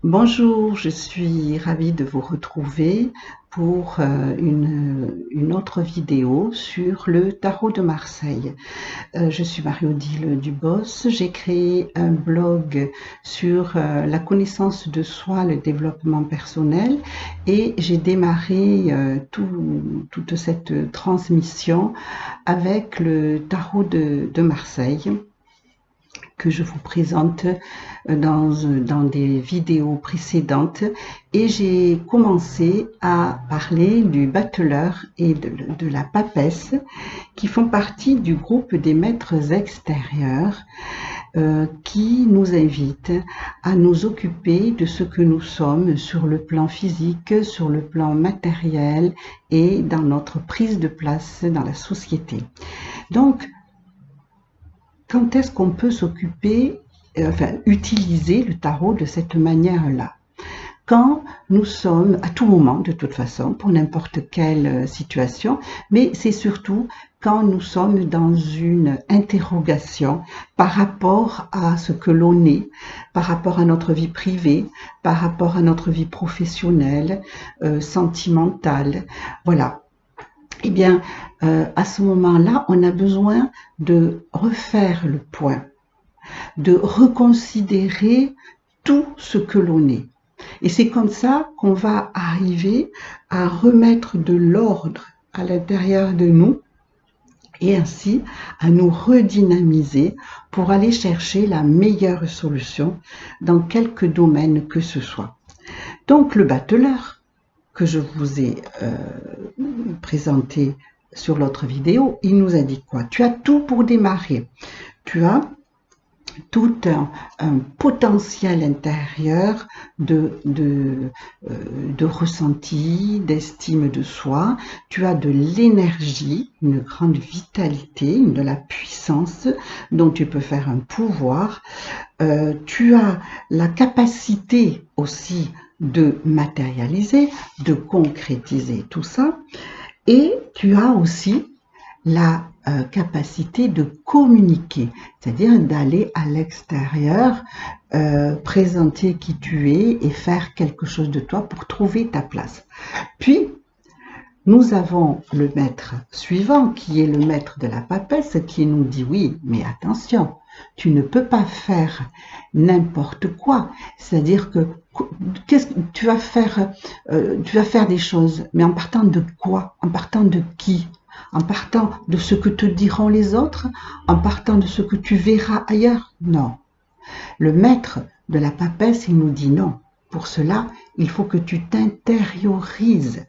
Bonjour, je suis ravie de vous retrouver pour une autre vidéo sur le tarot de Marseille. Je suis Marie-Odile Dubos, j'ai créé un blog sur la connaissance de soi, le développement personnel et j'ai démarré toute cette transmission avec le tarot de Marseille que je vous présente dans des vidéos précédentes et j'ai commencé à parler du battleur et de la papesse qui font partie du groupe des maîtres extérieurs qui nous invitent à nous occuper de ce que nous sommes sur le plan physique, sur le plan matériel et dans notre prise de place dans la société. Donc, quand est-ce qu'on peut s'occuper, utiliser le tarot de cette manière-là? Quand nous sommes, à tout moment de toute façon, pour n'importe quelle situation, mais c'est surtout quand nous sommes dans une interrogation par rapport à ce que l'on est, par rapport à notre vie privée, par rapport à notre vie professionnelle, sentimentale, voilà. Eh bien, à ce moment-là, on a besoin de refaire le point, de reconsidérer tout ce que l'on est. Et c'est comme ça qu'on va arriver à remettre de l'ordre à l'intérieur de nous et ainsi à nous redynamiser pour aller chercher la meilleure solution dans quelque domaine que ce soit. Donc le battleur que je vous ai présenté sur l'autre vidéo, il nous a dit quoi? Tu as tout pour démarrer. Tu as tout un potentiel intérieur de ressenti, d'estime de soi. Tu as de l'énergie, une grande vitalité, de la puissance dont tu peux faire un pouvoir. Tu as la capacité aussi de matérialiser, de concrétiser tout ça. Et tu as aussi la capacité de communiquer, c'est-à-dire d'aller à l'extérieur, présenter qui tu es et faire quelque chose de toi pour trouver ta place. Puis, nous avons le maître suivant, qui est le maître de la papesse, qui nous dit oui, mais attention, tu ne peux pas faire n'importe quoi. C'est-à-dire que tu vas faire des choses, mais en partant de quoi? En partant de qui? En partant de ce que te diront les autres? En partant de ce que tu verras ailleurs? Non. Le maître de la papesse, il nous dit non. Pour cela, il faut que tu t'intériorises.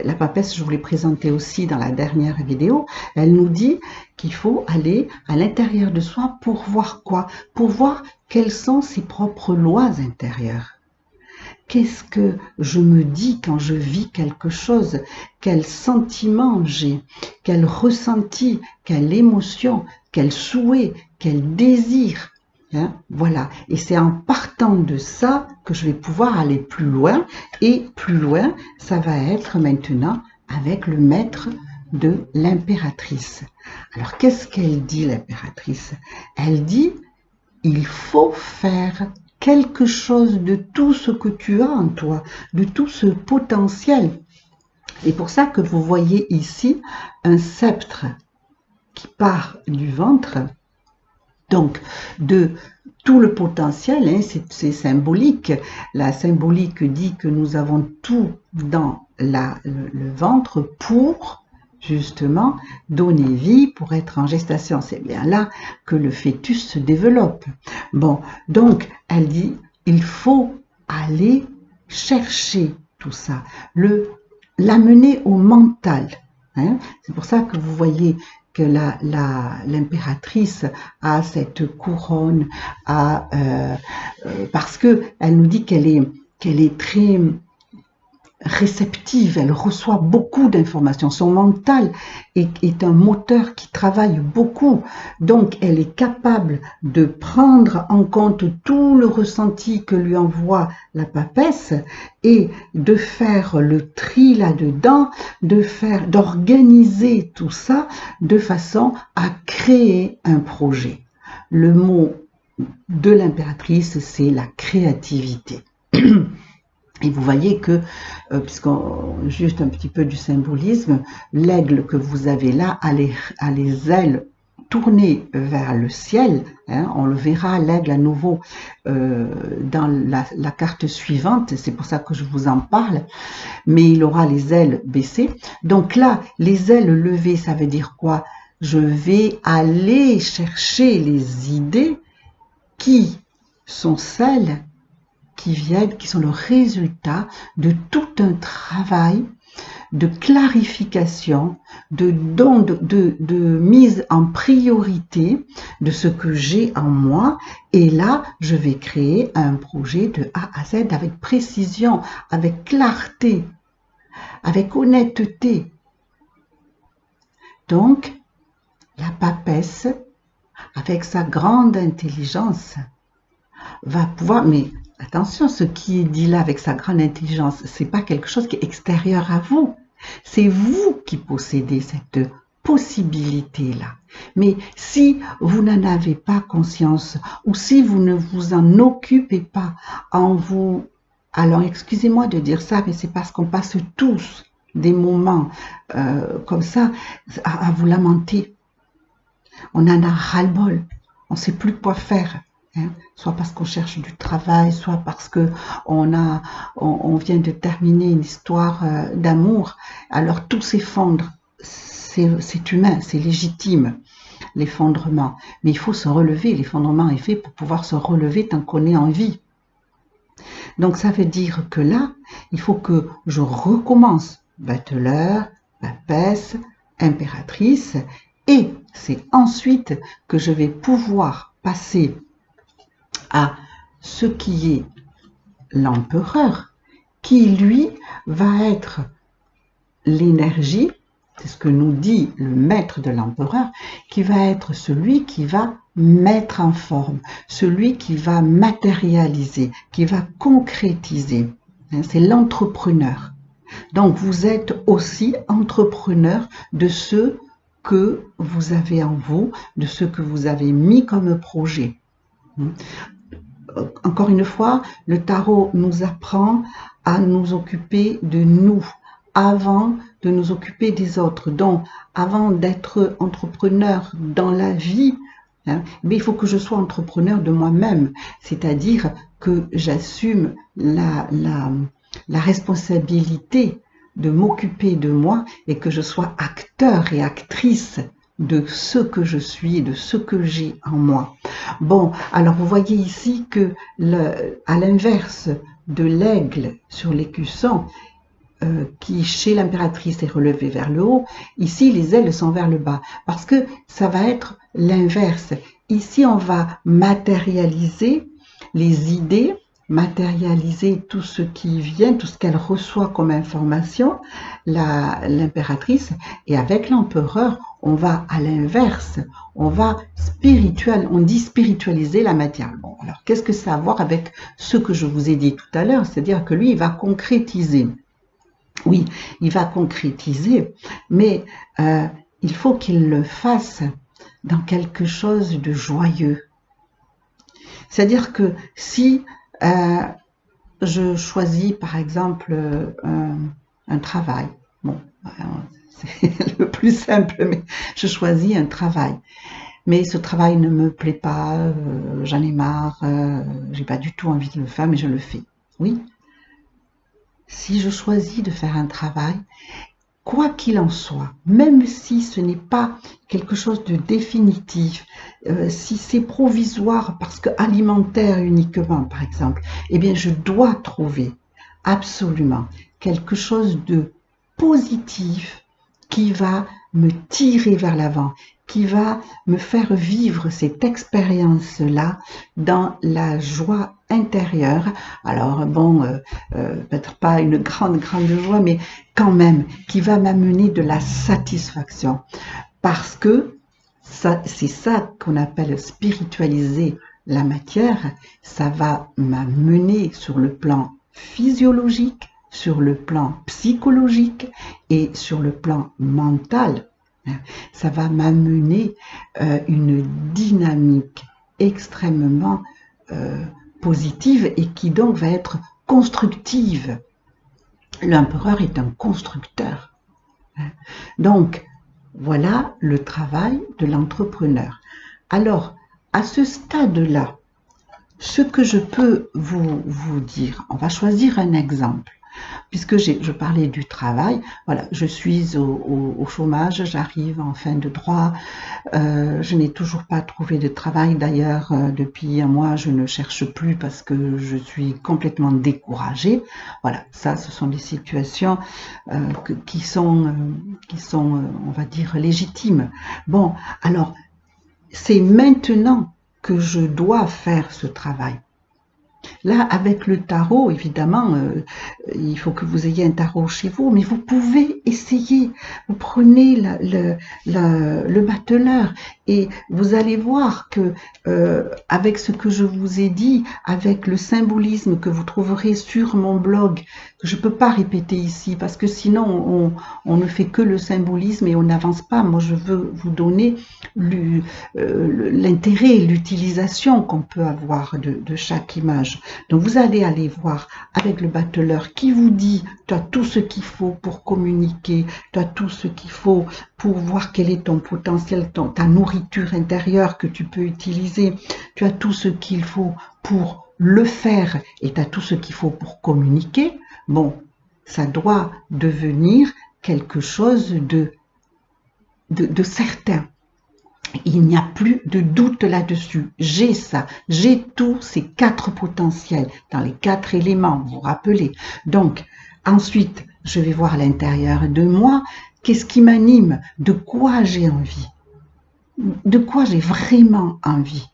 La papesse, je vous l'ai présentée aussi dans la dernière vidéo, elle nous dit qu'il faut aller à l'intérieur de soi pour voir quoi? Pour voir quelles sont ses propres lois intérieures. Qu'est-ce que je me dis quand je vis quelque chose? Quel sentiment j'ai? Quel ressenti? Quelle émotion? Quel souhait? Quel désir? Voilà, et c'est en partant de ça que je vais pouvoir aller plus loin, et plus loin, ça va être maintenant avec le maître de l'impératrice. Alors, qu'est-ce qu'elle dit, l'impératrice? Elle dit, il faut faire quelque chose de tout ce que tu as en toi, de tout ce potentiel. C'est pour ça que vous voyez ici un sceptre qui part du ventre. Donc, de tout le potentiel, c'est symbolique. La symbolique dit que nous avons tout dans le ventre pour, justement, donner vie, pour être en gestation. C'est bien là que le fœtus se développe. Bon, donc, elle dit, il faut aller chercher tout ça, l'amener au mental. C'est pour ça que vous voyez que l'impératrice a cette couronne, parce qu'elle nous dit qu'elle est très réceptive, elle reçoit beaucoup d'informations. Son mental est un moteur qui travaille beaucoup. Donc, elle est capable de prendre en compte tout le ressenti que lui envoie la papesse et de faire le tri là-dedans, d'organiser tout ça de façon à créer un projet. Le mot de l'impératrice, c'est la créativité. Et vous voyez que, juste un petit peu du symbolisme, l'aigle que vous avez là a les ailes tournées vers le ciel. Hein, on le verra, l'aigle à nouveau dans la carte suivante, c'est pour ça que je vous en parle, mais il aura les ailes baissées. Donc là, les ailes levées, ça veut dire quoi? Je vais aller chercher les idées qui sont celles qui sont le résultat de tout un travail de clarification, de mise en priorité de ce que j'ai en moi. Et là, je vais créer un projet de A à Z avec précision, avec clarté, avec honnêteté. Donc, la papesse, avec sa grande intelligence, va pouvoir, mais attention, ce qui est dit là avec sa grande intelligence, c'est pas quelque chose qui est extérieur à vous. C'est vous qui possédez cette possibilité-là. Mais si vous n'en avez pas conscience ou si vous ne vous en occupez pas en vous... Alors, excusez-moi de dire ça, mais c'est parce qu'on passe tous des moments comme ça à vous lamenter. On en a ras-le-bol. On ne sait plus quoi faire. Hein, soit parce qu'on cherche du travail, soit parce que on vient de terminer une histoire d'amour. Alors tout s'effondre. C'est humain, c'est légitime, l'effondrement. Mais il faut se relever. L'effondrement est fait pour pouvoir se relever tant qu'on est en vie. Donc ça veut dire que là, il faut que je recommence. Battleur, papesse, impératrice. Et c'est ensuite que je vais pouvoir passer à ce qui est l'empereur, qui lui va être l'énergie, c'est ce que nous dit le maître de l'empereur, qui va être celui qui va mettre en forme, celui qui va matérialiser, qui va concrétiser. C'est l'entrepreneur. Donc vous êtes aussi entrepreneur de ce que vous avez en vous, de ce que vous avez mis comme projet. Encore une fois, le tarot nous apprend à nous occuper de nous avant de nous occuper des autres. Donc, avant d'être entrepreneur dans la vie, mais il faut que je sois entrepreneur de moi-même, c'est-à-dire que j'assume la responsabilité de m'occuper de moi et que je sois acteur et actrice de ce que je suis et de ce que j'ai en moi. Bon, alors vous voyez ici que à l'inverse de l'aigle sur l'écusson, qui chez l'impératrice est relevé vers le haut, ici les ailes sont vers le bas, parce que ça va être l'inverse. Ici on va matérialiser les idées, matérialiser tout ce qui vient, tout ce qu'elle reçoit comme information, l'impératrice, et avec l'empereur, on va à l'inverse, on dit spiritualiser la matière. Bon, alors qu'est-ce que ça a à voir avec ce que je vous ai dit tout à l'heure, c'est-à-dire que lui, il va concrétiser. Oui, il va concrétiser, mais il faut qu'il le fasse dans quelque chose de joyeux. C'est-à-dire que si je choisis par exemple un travail, bon, c'est le plus simple, mais je choisis un travail. Mais ce travail ne me plaît pas, j'en ai marre, j'ai pas du tout envie de le faire, mais je le fais. Oui. Si je choisis de faire un travail, quoi qu'il en soit, même si ce n'est pas quelque chose de définitif, si c'est provisoire parce que alimentaire uniquement, par exemple, eh bien, je dois trouver absolument quelque chose de positif qui va me tirer vers l'avant, qui va me faire vivre cette expérience-là dans la joie intérieure. Alors bon, peut-être pas une grande joie, mais quand même, qui va m'amener de la satisfaction. Parce que c'est ça qu'on appelle spiritualiser la matière. Ça va m'amener sur le plan physiologique, sur le plan psychologique et sur le plan mental. Ça va m'amener une dynamique extrêmement positive et qui donc va être constructive. L'empereur est un constructeur. Donc, voilà le travail de l'entrepreneur. Alors, à ce stade-là, ce que je peux vous dire, on va choisir un exemple. Puisque je parlais du travail, voilà, je suis au chômage, j'arrive en fin de droit, je n'ai toujours pas trouvé de travail. D'ailleurs, depuis un mois, je ne cherche plus parce que je suis complètement découragée. Voilà, ça, ce sont des situations qui sont, on va dire, légitimes. Bon, alors, c'est maintenant que je dois faire ce travail. Là, avec le tarot, évidemment, il faut que vous ayez un tarot chez vous, mais vous pouvez essayer. Vous prenez le bateleur et vous allez voir que avec ce que je vous ai dit, avec le symbolisme que vous trouverez sur mon blog, que je ne peux pas répéter ici, parce que sinon on ne fait que le symbolisme et on n'avance pas. Moi, je veux vous donner l'intérêt, l'utilisation qu'on peut avoir de chaque image. Donc vous allez aller voir avec le bateleur qui vous dit tu as tout ce qu'il faut pour communiquer, tu as tout ce qu'il faut pour voir quel est ton potentiel, ta nourriture intérieure que tu peux utiliser, tu as tout ce qu'il faut pour le faire et tu as tout ce qu'il faut pour communiquer. Bon, ça doit devenir quelque chose de certain. Il n'y a plus de doute là-dessus. J'ai ça, j'ai tous ces 4 potentiels dans les 4 éléments, vous vous rappelez. Donc, ensuite, je vais voir à l'intérieur de moi, qu'est-ce qui m'anime, de quoi j'ai envie, de quoi j'ai vraiment envie.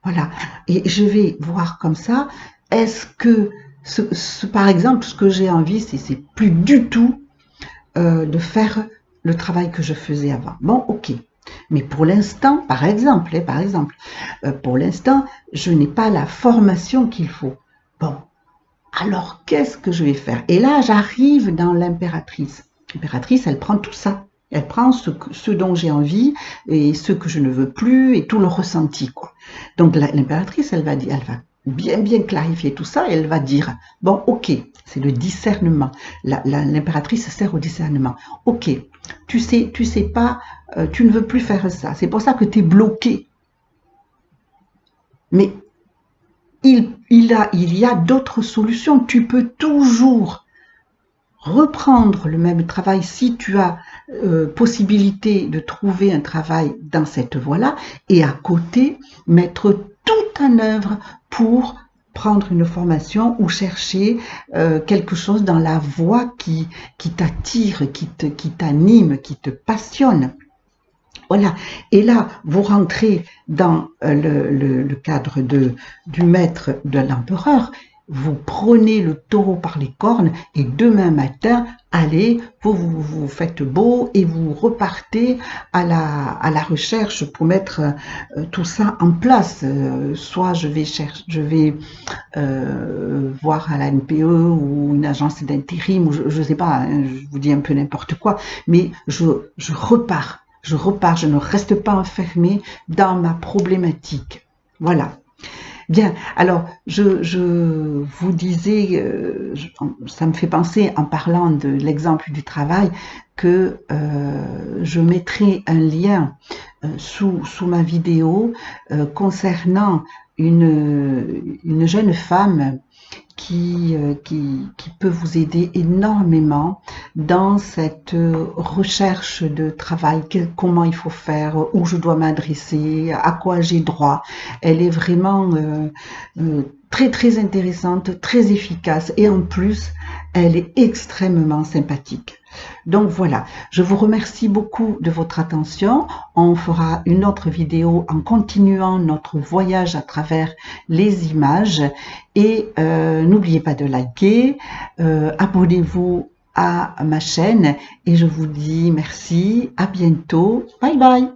Voilà, et je vais voir comme ça, est-ce que, par exemple, ce que j'ai envie, c'est plus du tout de faire le travail que je faisais avant. Bon, ok. Mais pour l'instant, par exemple, pour l'instant, je n'ai pas la formation qu'il faut. Bon, alors qu'est-ce que je vais faire? Et là, j'arrive dans l'impératrice. L'impératrice, elle prend tout ça. Elle prend ce dont j'ai envie et ce que je ne veux plus et tout le ressenti, quoi. Donc l'impératrice, elle va bien clarifier tout ça et elle va dire, bon, ok, c'est le discernement. L'impératrice sert au discernement. Ok, tu sais pas, tu ne veux plus faire ça. C'est pour ça que tu es bloqué. Mais il y a d'autres solutions. Tu peux toujours reprendre le même travail si tu as possibilité de trouver un travail dans cette voie-là et à côté mettre tout en œuvre pour prendre une formation ou chercher quelque chose dans la voie qui t'attire, qui t'anime, qui te passionne. Voilà. Et là, vous rentrez dans le cadre du maître de l'empereur. Vous prenez le taureau par les cornes et demain matin, allez, vous faites beau et vous repartez à la recherche pour mettre tout ça en place. Soit je vais voir à la NPE ou une agence d'intérim, ou je ne sais pas, hein, je vous dis un peu n'importe quoi, mais je repars. Je ne reste pas enfermée dans ma problématique. Voilà. Bien, alors je vous disais, ça me fait penser en parlant de l'exemple du travail que je mettrai un lien sous ma vidéo concernant une jeune femme qui peut vous aider énormément dans cette recherche de travail, comment il faut faire, où je dois m'adresser, à quoi j'ai droit. Elle est vraiment très intéressante, très efficace et en plus, elle est extrêmement sympathique. Donc voilà, je vous remercie beaucoup de votre attention. On fera une autre vidéo en continuant notre voyage à travers les images et n'oubliez pas de liker, abonnez-vous à ma chaîne et je vous dis merci, à bientôt, bye bye.